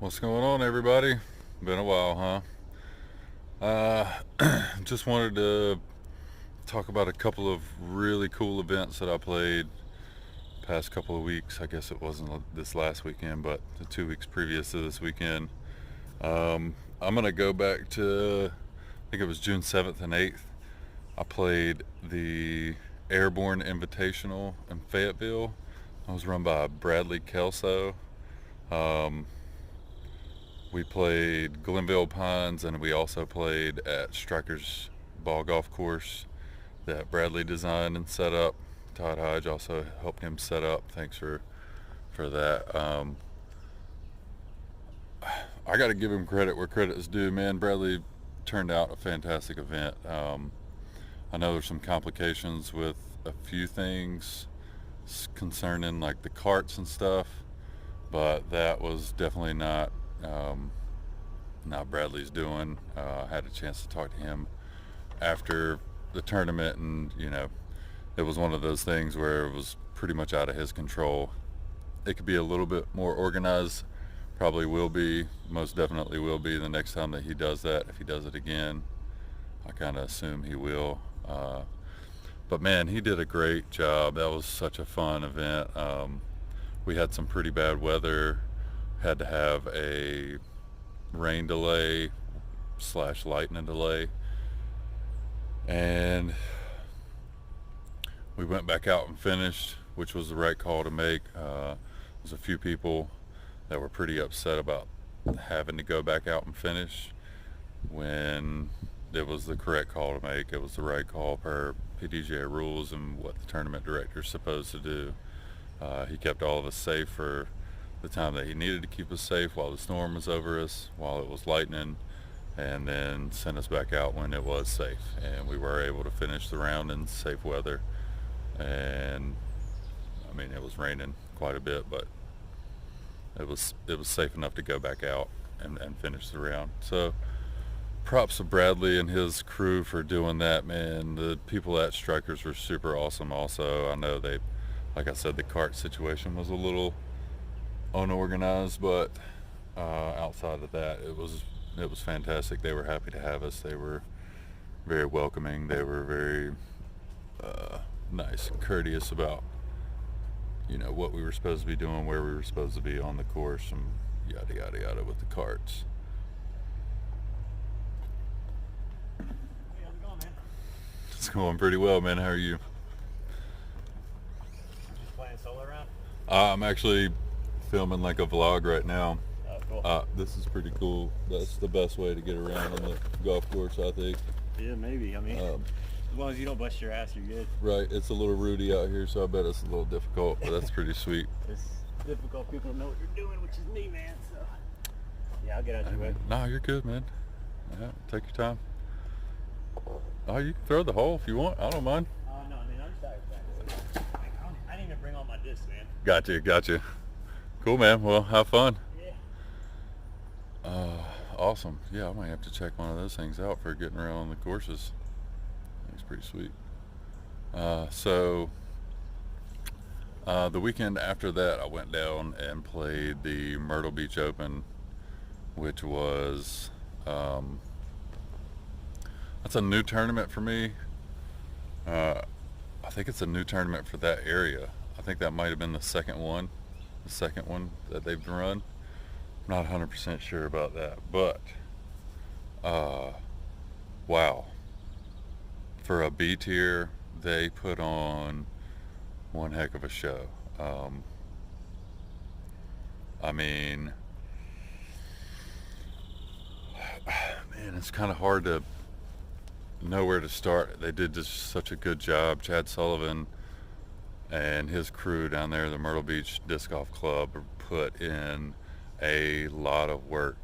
What's going on, everybody? Been a while, huh? Just wanted to talk about a couple of really cool events that I played past couple of weeks. I guess it wasn't this last weekend, but the 2 weeks previous to this weekend. I'm gonna go back to, I think it was June 7th and 8th. I played the Airborne Invitational in Fayetteville. I was run by Bradley Kelso. Um, We played Glenville Pines, and we also played at Strikers Ball Golf Course that Bradley designed and set up. Todd Hodge also helped him set up. Thanks for that. I got to give him credit where credit is due, man. Bradley turned out a fantastic event. I know there's some complications with a few things concerning like the carts and stuff, but that was definitely not Bradley's doing. I had a chance to talk to him after the tournament, and it was one of those things where it was pretty much out of his control. It could be a little bit more organized, probably will be, most definitely will be the next time that he does that. If he does it again, I kind of assume he will. But man, he did a great job. That was such a fun event. We had some pretty bad weather, had to have a rain delay / lightning delay, and we went back out and finished, which was the right call to make. There's a few people that were pretty upset about having to go back out and finish when it was the correct call to make. It was the right call per PDGA rules and what the tournament director is supposed to do. He kept all of us safe for the time that he needed to keep us safe while the storm was over us, while it was lightning, and then sent us back out when it was safe. And we were able to finish the round in safe weather. And I mean, it was raining quite a bit, but it was safe enough to go back out and finish the round. So props to Bradley and his crew for doing that, man. The people at Strikers were super awesome also. I know like I said, the cart situation was a little unorganized, but outside of that, it was fantastic. They were happy to have us. They were very welcoming. They were very nice and courteous about what we were supposed to be doing, where we were supposed to be on the course, and yada yada yada with the carts. Hey, how's it going, man? It's going pretty well, man. How are you? Just playing solo around? I'm actually filming like a vlog right now. Oh, cool. This is pretty cool. That's the best way to get around on the golf course, I think. Yeah, maybe. I mean, as long as you don't bust your ass, you're good. Right, it's a little rooty out here, so I bet it's a little difficult, but that's pretty sweet. It's difficult. People don't know what you're doing, which is me, man. So, yeah, I'll get out your way. No, you're good, man. Yeah, take your time. Oh, you can throw the hole if you want. I don't mind. No, man, I'm just out here practicing. I didn't even bring all my discs, man. Gotcha. Cool, man. Well, have fun. Yeah. Awesome. Yeah, I might have to check one of those things out for getting around the courses. It's pretty sweet. So the weekend after that, I went down and played the Myrtle Beach Open, which was that's a new tournament for me. I think it's a new tournament for that area. I think that might have been the second one that they've run. I'm not 100% sure about that, but wow. For a B tier, they put on one heck of a show. I mean, man, it's kind of hard to know where to start. They did just such a good job. Chad Sullivan and his crew down there, the Myrtle Beach Disc Golf Club, put in a lot of work.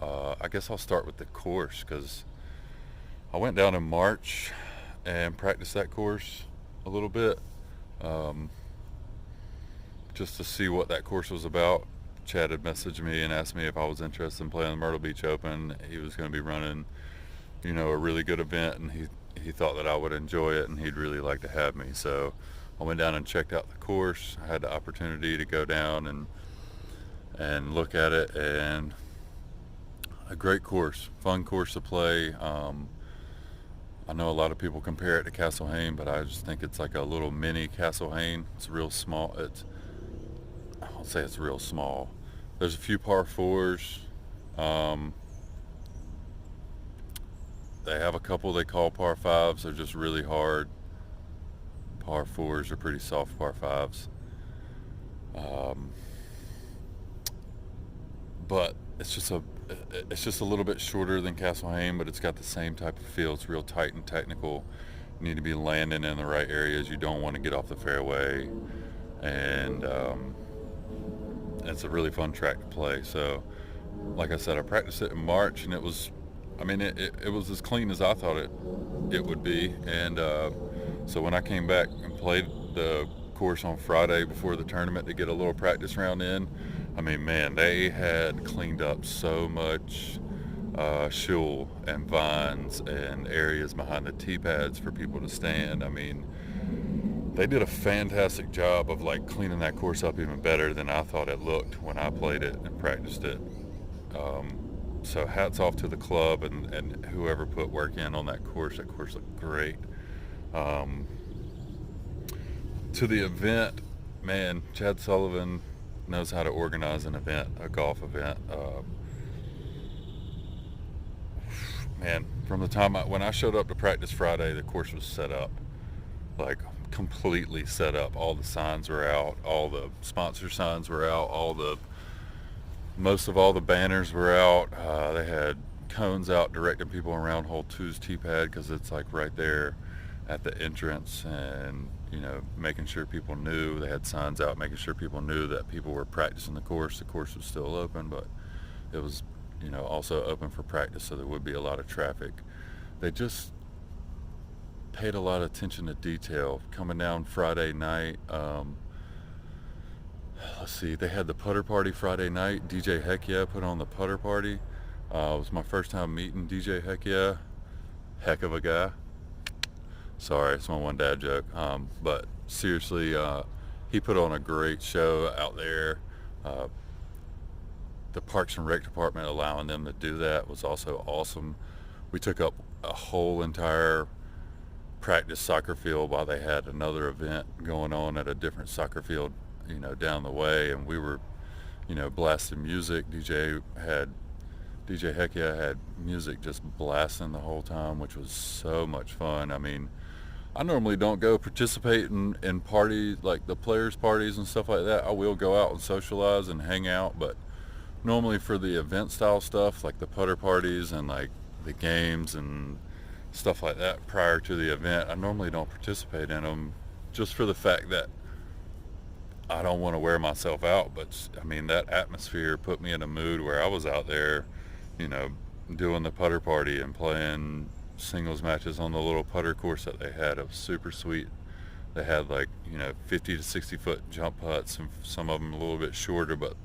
I guess I'll start with the course, because I went down in March and practiced that course a little bit, just to see what that course was about. Chad had messaged me and asked me if I was interested in playing the Myrtle Beach Open. He was going to be running, a really good event, and he thought that I would enjoy it, and he'd really like to have me. So I went down and checked out the course. I had the opportunity to go down and look at it, and a great course, fun course to play. I know a lot of people compare it to Castle Hayne, but I just think it's like a little mini Castle Hayne. It's real small. I won't say it's real small. There's a few par fours. Um, they have a couple they call par fives. They're just really hard. Par fours are pretty soft par fives. Um, but it's just a little bit shorter than Castle Hayne, but it's got the same type of feel. It's real tight and technical. You need to be landing in the right areas. You don't want to get off the fairway, and it's a really fun track to play. So, like I said, I practiced it in March, and it was, I mean, it was as clean as I thought it would be. And so when I came back and played the course on Friday before the tournament to get a little practice round in, I mean, man, they had cleaned up so much shul and vines and areas behind the tee pads for people to stand. I mean, they did a fantastic job of like cleaning that course up even better than I thought it looked when I played it and practiced it. So hats off to the club and whoever put work in on that course. That course looked great. To the event, man, Chad Sullivan knows how to organize an event, a golf event. Man, from the time when I showed up to practice Friday, the course was set up, like completely set up. All the signs were out, all the sponsor signs were out, most of all the banners were out. They had cones out directing people around hole two's tee pad because it's like right there at the entrance, and making sure people knew. They had signs out making sure people knew that people were practicing the course. The course was still open, but it was also open for practice, so there would be a lot of traffic. They just paid a lot of attention to detail. Coming down Friday night, let's see, they had the putter party Friday night. DJ Heck Yeah put on the putter party. It was my first time meeting DJ Heck Yeah. Heck of a guy. Sorry, it's my one dad joke. But seriously, he put on a great show out there. The Parks and Rec department allowing them to do that was also awesome. We took up a whole entire practice soccer field while they had another event going on at a different soccer field, down the way, and we were, blasting music. DJ Heck Yeah had music just blasting the whole time, which was so much fun. I mean, I normally don't go participate in parties, like the players' parties and stuff like that. I will go out and socialize and hang out, but normally for the event style stuff, like the putter parties and like the games and stuff like that prior to the event, I normally don't participate in them, just for the fact that I don't want to wear myself out. But I mean, that atmosphere put me in a mood where I was out there, doing the putter party and playing singles matches on the little putter course that they had. It was super sweet. They had like 50 to 60 foot jump putts, and some of them a little bit shorter, but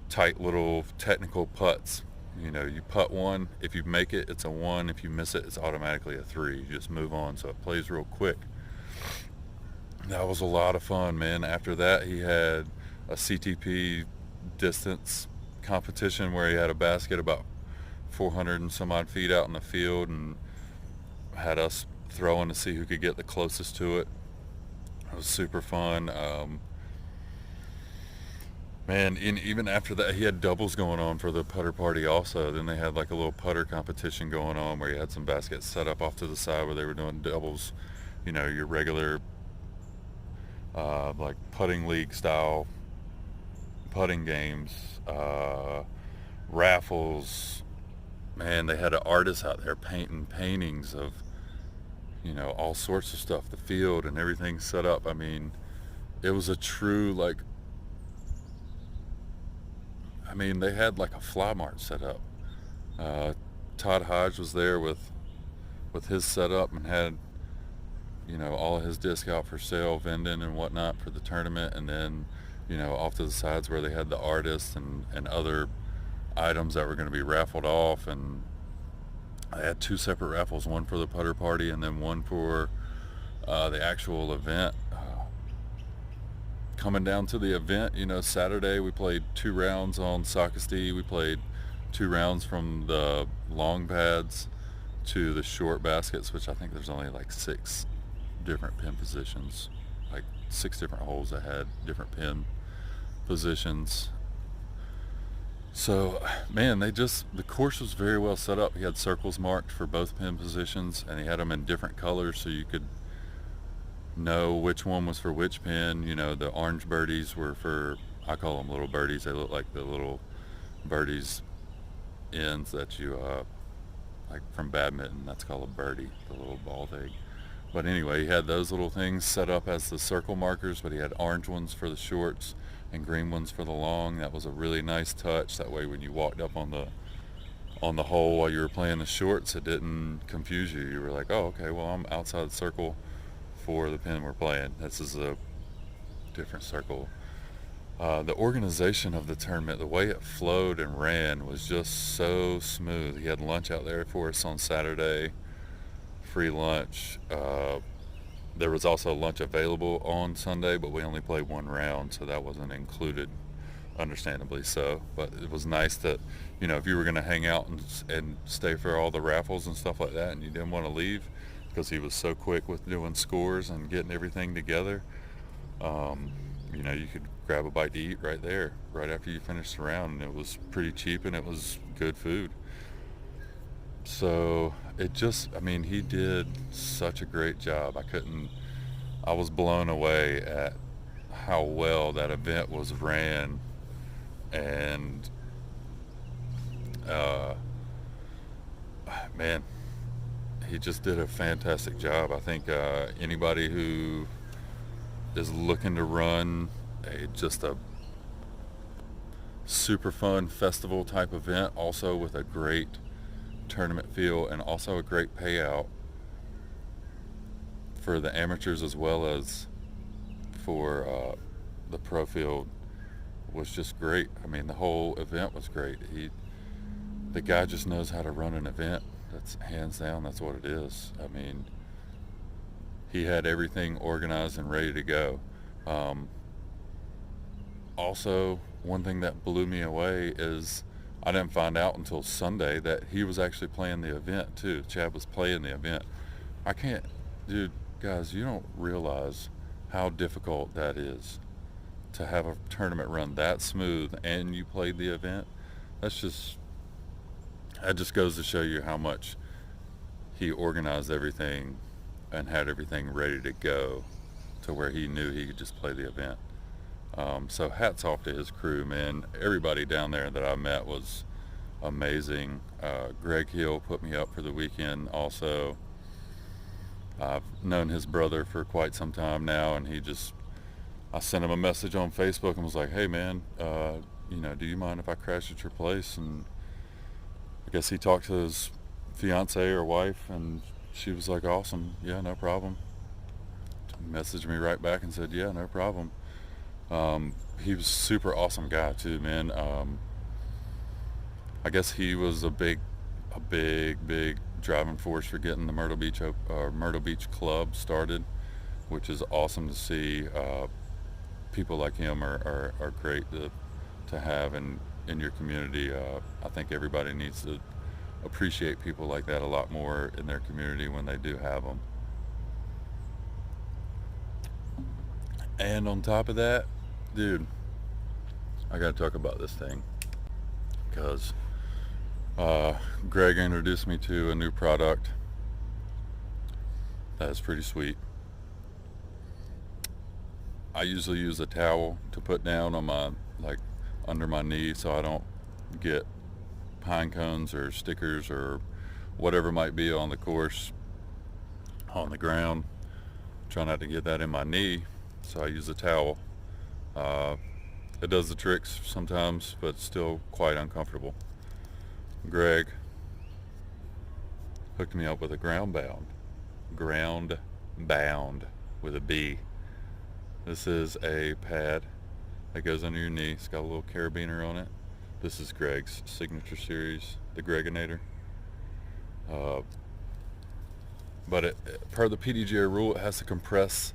tight little technical putts. You putt one, if you make it, it's a 1. If you miss it, it's automatically a 3. You just move on, so it plays real quick. That was a lot of fun, man. After that, he had a CTP distance competition where he had a basket about 400 and some odd feet out in the field, and had us throwing to see who could get the closest to it. It was super fun. Man, and even after that, he had doubles going on for the putter party also. Then they had like a little putter competition going on where you had some baskets set up off to the side where they were doing doubles, your regular like putting league style putting games, raffles. Man, they had an artist out there painting paintings of all sorts of stuff, the field and everything set up. I mean, it was a true they had like a fly mart set up. Todd Hodge was there with his setup and had all of his disc out for sale, vending and whatnot for the tournament. And then off to the sides where they had the artists and other items that were going to be raffled off. And I had 2 separate raffles, one for the putter party and then one for the actual event. Coming down to the event, Saturday we played 2 rounds on Sockasty. We played 2 rounds from the long pads to the short baskets, which I think there's only like 6 different pin positions, like 6 different holes that had different pin positions. So, man, the course was very well set up. He had circles marked for both pin positions, and he had them in different colors so you could know which one was for which pin. You know, the orange birdies were for, I call them little birdies. They look like the little birdies ends that you, like from badminton, that's called a birdie, the little ball thing. But anyway, he had those little things set up as the circle markers, but he had orange ones for the shorts and green ones for the long. That was a really nice touch. That way when you walked up on the hole while you were playing the shorts, it didn't confuse you. You were like, oh, okay, well, I'm outside the circle for the pin we're playing. This is a different circle. The organization of the tournament, the way it flowed and ran was just so smooth. He had lunch out there for us on Saturday, free lunch. There was also lunch available on Sunday, but we only played 1 round, so that wasn't included, understandably so. But it was nice that, you know, if you were going to hang out and stay for all the raffles and stuff like that and you didn't want to leave, because he was so quick with doing scores and getting everything together, you know, you could grab a bite to eat right there, right after you finished the round, and it was pretty cheap and it was good food. So it just, I mean, he did such a great job. I was blown away at how well that event was ran, and man, he just did a fantastic job. I think anybody who is looking to run just a super fun festival type event, also with a great tournament feel and also a great payout for the amateurs as well as for the pro field, was just great. I mean, the whole event was great. The guy just knows how to run an event. That's hands down, that's what it is. I mean, he had everything organized and ready to go. Also, one thing that blew me away is I didn't find out until Sunday that he was actually playing the event too. Chad was playing the event. Dude, guys, you don't realize how difficult that is to have a tournament run that smooth and you played the event. That just goes to show you how much he organized everything and had everything ready to go to where he knew he could just play the event. So hats off to his crew, man. Everybody down there that I met was amazing. Greg Hill put me up for the weekend also. I've known his brother for quite some time now, and I sent him a message on Facebook and was like, hey man, do you mind if I crash at your place? And I guess he talked to his fiance or wife, and she was like, awesome, yeah, no problem. Messaged me right back and said, yeah, no problem. He was a super awesome guy too, man. I guess he was a big driving force for getting the Myrtle Beach Club started, which is awesome to see. People like him are great to have in your community. I think everybody needs to appreciate people like that a lot more in their community when they do have them. And on top of that, dude, I gotta talk about this thing because Greg introduced me to a new product that's pretty sweet. I usually use a towel to put down on my, under my knee, so I don't get pine cones or stickers or whatever might be on the course on the ground. Try not to get that in my knee, so I use a towel. It does the tricks sometimes, but still quite uncomfortable. Greg hooked me up with a ground bound with a B. This is a pad that goes under your knee. It's got a little carabiner on it. This is Greg's signature series, the Greginator. But per the PDGA rule, it has to compress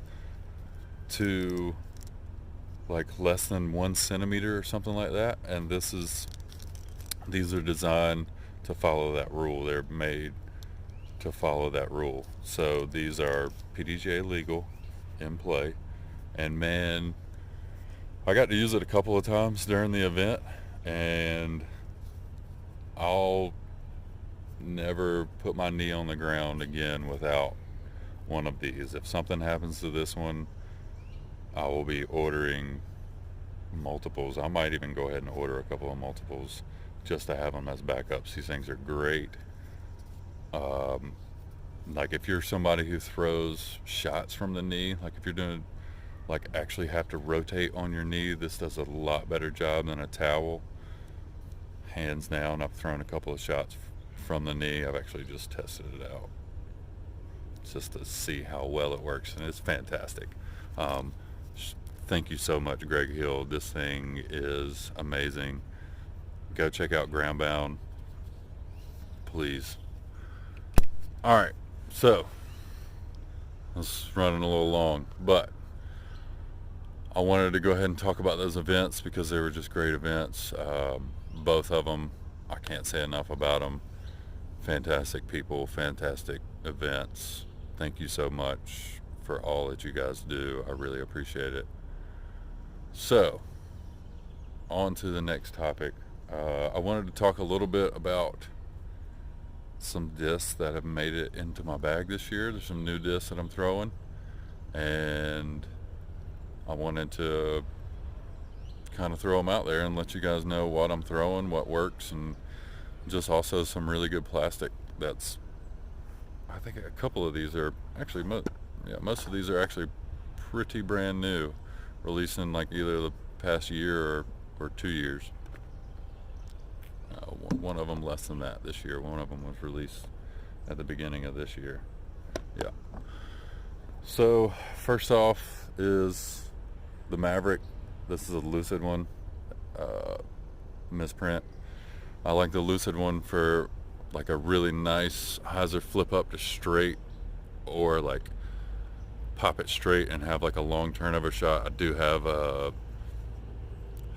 to less than 1 centimeter or something like that. And this is These are designed to follow that rule. They're made to follow that rule. So these are PDGA legal, in play. And man, I got to use it a couple of times during the event, and I'll never put my knee on the ground again without one of these. If something happens to this one, I will be ordering multiples. I might even go ahead and order a couple of multiples just to have them as backups. These things are great. Like if you're somebody who throws shots from the knee, like if you're doing like actually have to rotate on your knee, this does a lot better job than a towel. Hands down. I've thrown a couple of shots from the knee. I've actually just tested it out just to see how well it works, and it's fantastic. Thank you so much, Greg Hill. This thing is amazing. Go check out Groundbound, please. All right, so it's running a little long, but I wanted to go ahead and talk about those events because they were just great events. Both of them, I can't say enough about them. Fantastic people, fantastic events. Thank you so much for all that you guys do. I really appreciate it. So, on to the next topic. I wanted to talk a little bit about some discs that have made it into my bag this year. There's some new discs that I'm throwing, and I wanted to kind of throw them out there and let you guys know what I'm throwing, what works, and just also some really good plastic. That's, I think a couple of these are actually, most of these are actually pretty brand new, released in like either the past year or 2 years. One of them less than that this year. One of them was released at the beginning of this year. Yeah. So first off is the Maverick. This is a Lucid one, misprint. I like the Lucid one for like a really nice hyzer flip up to straight, or like pop it straight and have like a long turnover shot. I do have a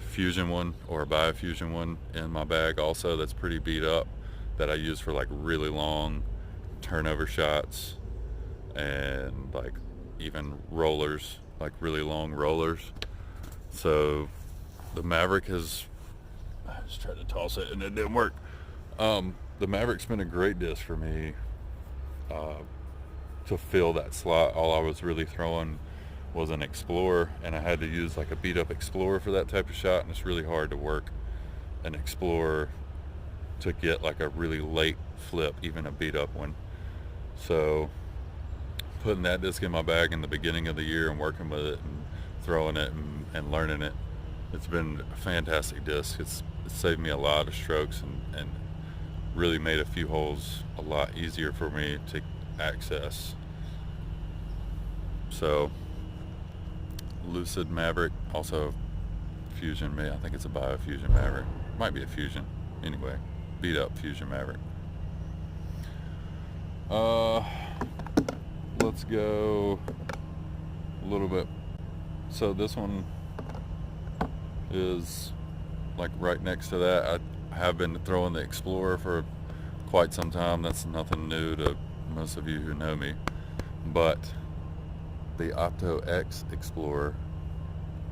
Fusion one or a Biofusion one in my bag also that's pretty beat up, that I use for like really long turnover shots and like even rollers, like really long rollers. So the Maverick has, I just tried to toss it and it didn't work. The Maverick's been a great disc for me to fill that slot. All I was really throwing was an Explorer, and I had to use like a beat up Explorer for that type of shot, and it's really hard to work an Explorer to get like a really late flip, even a beat up one. So putting that disc in my bag in the beginning of the year and working with it and throwing it and learning it, it's been a fantastic disc. It's saved me a lot of strokes and really made a few holes a lot easier for me to access. So Lucid Maverick, also Fusion, I think it's a Biofusion Maverick, might be a Fusion, anyway, beat up Fusion Maverick. Let's go a little bit. So this one is like right next to that. I have been throwing the Explorer for quite some time. That's nothing new to most of you who know me, but the Opto X Explorer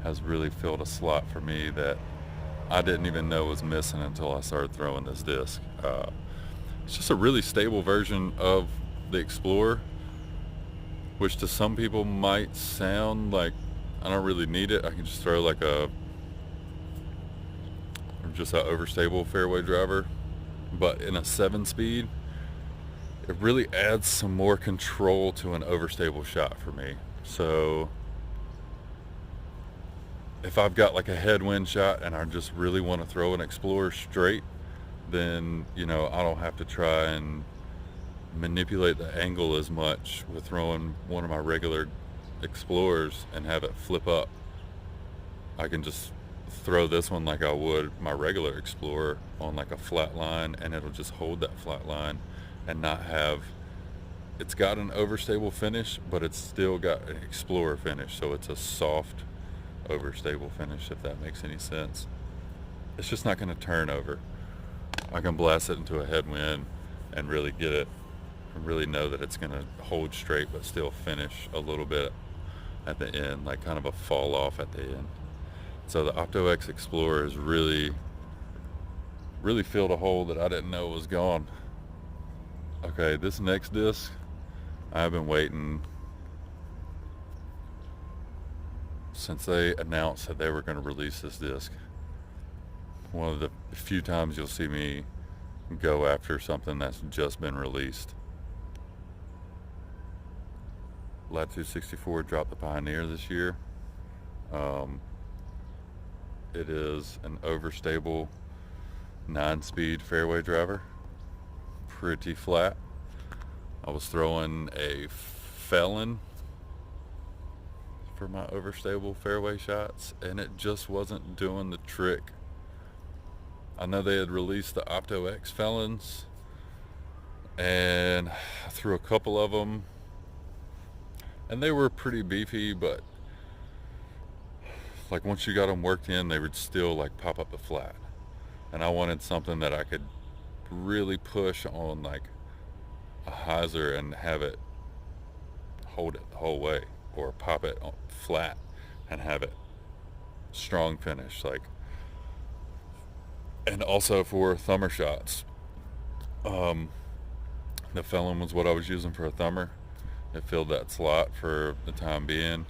has really filled a slot for me that I didn't even know was missing until I started throwing this disc. It's just a really stable version of the Explorer, which to some people might sound like I don't really need it. I can just throw like just an overstable fairway driver, but in a 7-speed, it really adds some more control to an overstable shot for me. So if I've got like a headwind shot and I just really want to throw an Explorer straight, then I don't have to try and manipulate the angle as much with throwing one of my regular Explorers and have it flip up. I can just throw this one like I would my regular Explorer on like a flat line, and it'll just hold that flat line and not have, it's got an overstable finish, but it's still got an Explorer finish, so it's a soft overstable finish, if that makes any sense. It's just not going to turn over. I can blast it into a headwind and really get it, really know that it's going to hold straight but still finish a little bit at the end, like kind of a fall off at the end. So the OptoX Explorer has really filled a hole that I didn't know was gone. Okay, this next disc, I've been waiting since they announced that they were going to release this disc. One of the few times you'll see me go after something that's just been released. Latitude 64 dropped the Pioneer this year. It is an overstable 9-speed fairway driver, pretty flat. I was throwing a Felon for my overstable fairway shots, and it just wasn't doing the trick. I know they had released the OptoX Felons, and I threw a couple of them, and they were pretty beefy, but like once you got them worked in, they would still like pop up the flat. And I wanted something that I could really push on like a hyzer and have it hold it the whole way, or pop it flat and have it strong finish, like. And also for thumber shots, the Felon was what I was using for a thumber. It filled that slot for the time being.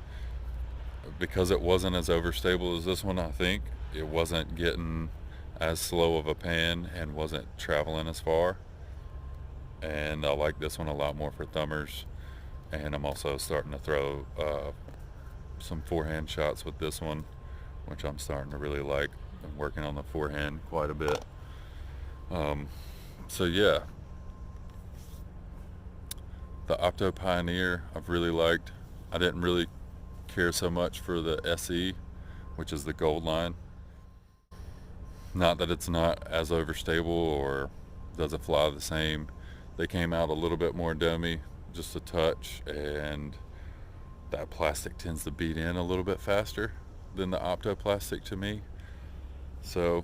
Because it wasn't as overstable as this one, I think it wasn't getting as slow of a pan and wasn't traveling as far. And I like this one a lot more for thumbers. And I'm also starting to throw some forehand shots with this one, which I'm starting to really like. I'm working on the forehand quite a bit. So yeah, the Opto Pioneer I've really liked. I didn't really care so much for the SE, which is the gold line. Not that it's not as overstable or doesn't fly the same. They came out a little bit more domey, just a touch, and that plastic tends to beat in a little bit faster than the Opto plastic to me. So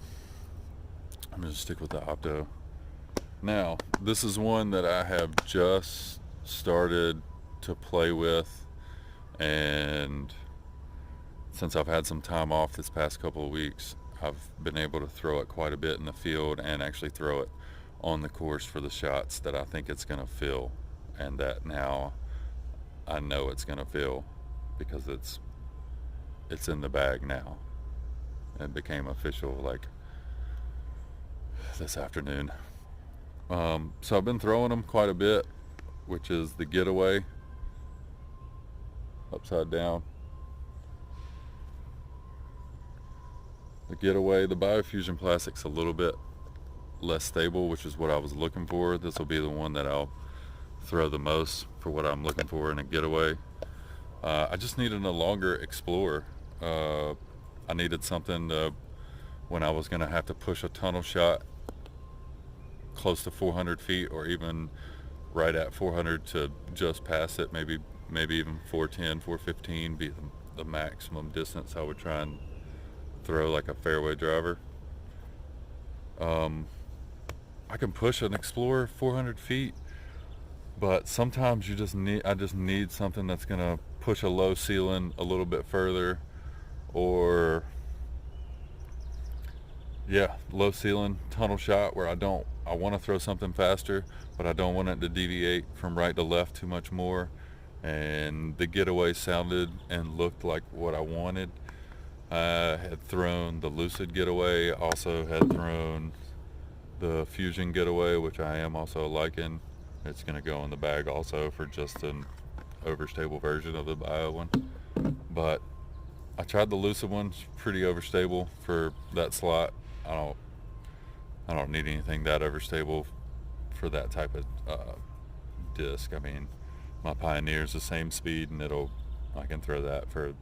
I'm going to stick with the Opto. Now, this is one that I have just started to play with, and since I've had some time off this past couple of weeks, I've been able to throw it quite a bit in the field and actually throw it on the course for the shots that I think it's going to fill, and that now I know it's going to fill because it's in the bag now. It became official like this afternoon. So I've been throwing them quite a bit, which is the Getaway upside down. The Getaway, the Biofusion plastic's a little bit less stable, which is what I was looking for. This will be the one that I'll throw the most for what I'm looking for in a Getaway. I just needed a longer Explorer. I needed something when I was going to have to push a tunnel shot close to 400 feet, or even right at 400 to just pass it, maybe even 410, 415 be the maximum distance I would try and throw like a fairway driver. I can push an Explorer 400 feet, but sometimes I just need something that's going to push a low ceiling a little bit further, or low ceiling tunnel shot where I want to throw something faster, but I don't want it to deviate from right to left too much more. And the Getaway sounded and looked like what I wanted. I had thrown the Lucid Getaway, also had thrown the Fusion Getaway, which I am also liking. It's going to go in the bag also for just an overstable version of the Bio one. But I tried the Lucid one. It's pretty overstable for that slot. I don't need anything that overstable for that type of disc. I mean, my Pioneer's the same speed, and I can throw that for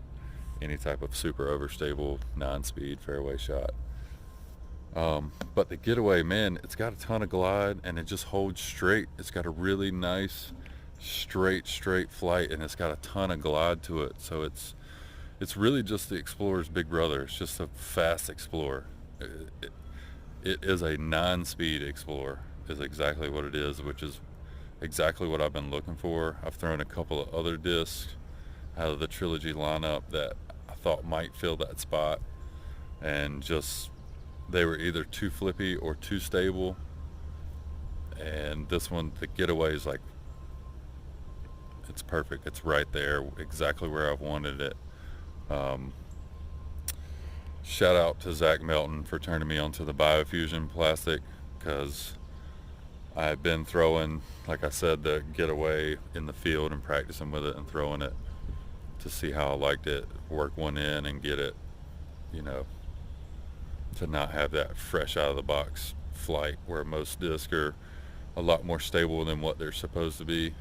any type of super overstable 9-speed fairway shot. But the Getaway, man, it's got a ton of glide, and it just holds straight. It's got a really nice straight flight, and it's got a ton of glide to it. So it's really just the Explorer's big brother. It's just a fast Explorer. it is a 9-speed Explorer is exactly what it is, which is exactly what I've been looking for. I've thrown a couple of other discs out of the Trilogy lineup that I thought might fill that spot, and just they were either too flippy or too stable. And this one, the Getaway, is like, it's perfect. It's right there, exactly where I've wanted it. Shout out to Zach Melton for turning me onto the Biofusion plastic, because I had been throwing, like I said, the Getaway in the field and practicing with it and throwing it to see how I liked it, work one in and get it, you know, to not have that fresh out of the box flight where most discs are a lot more stable than what they're supposed to be,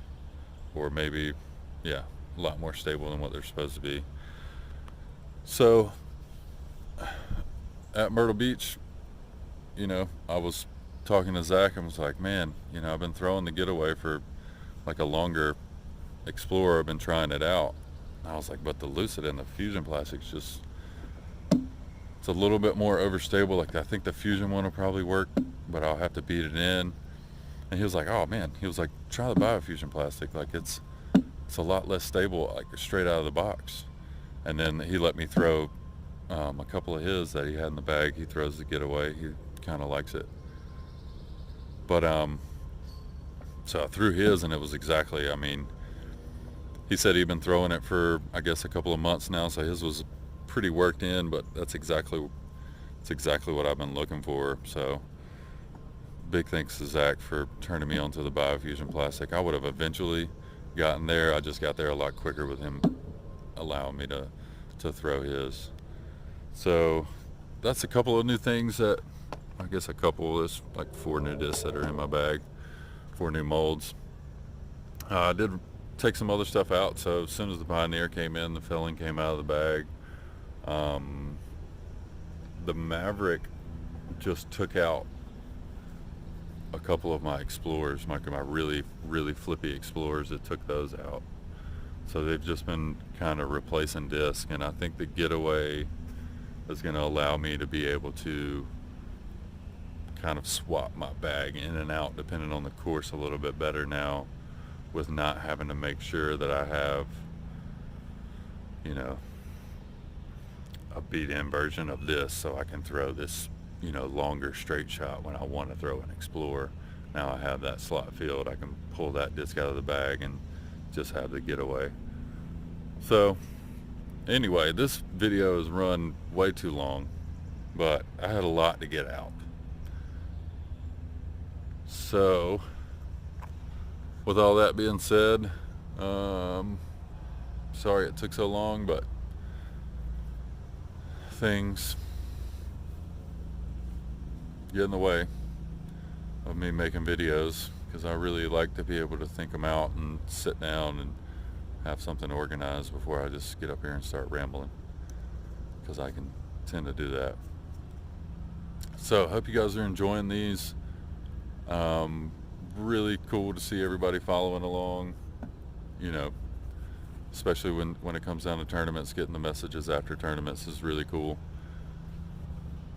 or maybe, yeah, a lot more stable than what they're supposed to be. So at Myrtle Beach, you know, I was talking to Zach and was like, man, you know, I've been throwing the Getaway for like a longer Explorer. I've been trying it out. And I was like, but the Lucid and the Fusion plastics just, it's a little bit more overstable. Like, I think the Fusion one will probably work, but I'll have to beat it in. And he was like, oh man, he was like, try the Biofusion plastic. Like, it's a lot less stable, like straight out of the box. And then he let me throw a couple of his that he had in the bag. He throws the Getaway. He kind of likes it. But so I threw his, and it was exactly, I mean, he said he'd been throwing it for, I guess, a couple of months now, so his was pretty worked in, but it's exactly what I've been looking for. So big thanks to Zach for turning me onto the Biofusion plastic. I would have eventually gotten there. I just got there a lot quicker with him allowing me to throw his. So that's a couple of new things that, I guess a couple, there's like 4 new discs that are in my bag, 4 new molds. I did take some other stuff out, so as soon as the Pioneer came in, the filling came out of the bag. The Maverick just took out a couple of my Explorers, my really, really flippy Explorers. It took those out. So they've just been kind of replacing discs, and I think the Getaway is going to allow me to be able to kind of swap my bag in and out depending on the course a little bit better now, with not having to make sure that I have, you know, a beat-in version of this so I can throw this, you know, longer straight shot when I want to throw an Explorer. Now I have that slot field. I can pull that disc out of the bag and just have the Getaway. So anyway, this video has run way too long, but I had a lot to get out. So with all that being said, sorry it took so long, but things get in the way of me making videos, because I really like to be able to think them out and sit down and have something organized before I just get up here and start rambling, because I can tend to do that. So I hope you guys are enjoying these. Really cool to see everybody following along, you know, especially when it comes down to tournaments. Getting the messages after tournaments is really cool.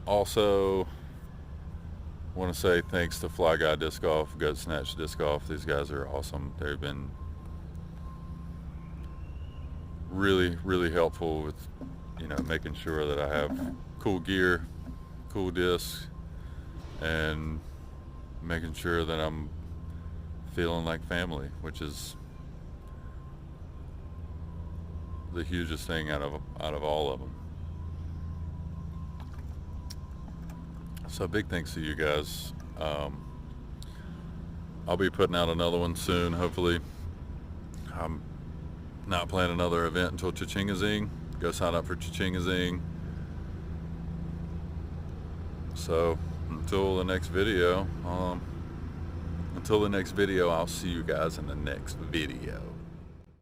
Also want to say thanks to Fly Guy Disc Golf, Gut Snatch Disc Golf. These guys are awesome. They've been really, really helpful with, you know, making sure that I have cool gear, cool discs, and making sure that I'm feeling like family, which is the hugest thing out of all of them. So big thanks to you guys. I'll be putting out another one soon, hopefully. I'm not planning another event until Chachingazing. Go sign up for Chachingazing. So until the next video, I'll see you guys in the next video.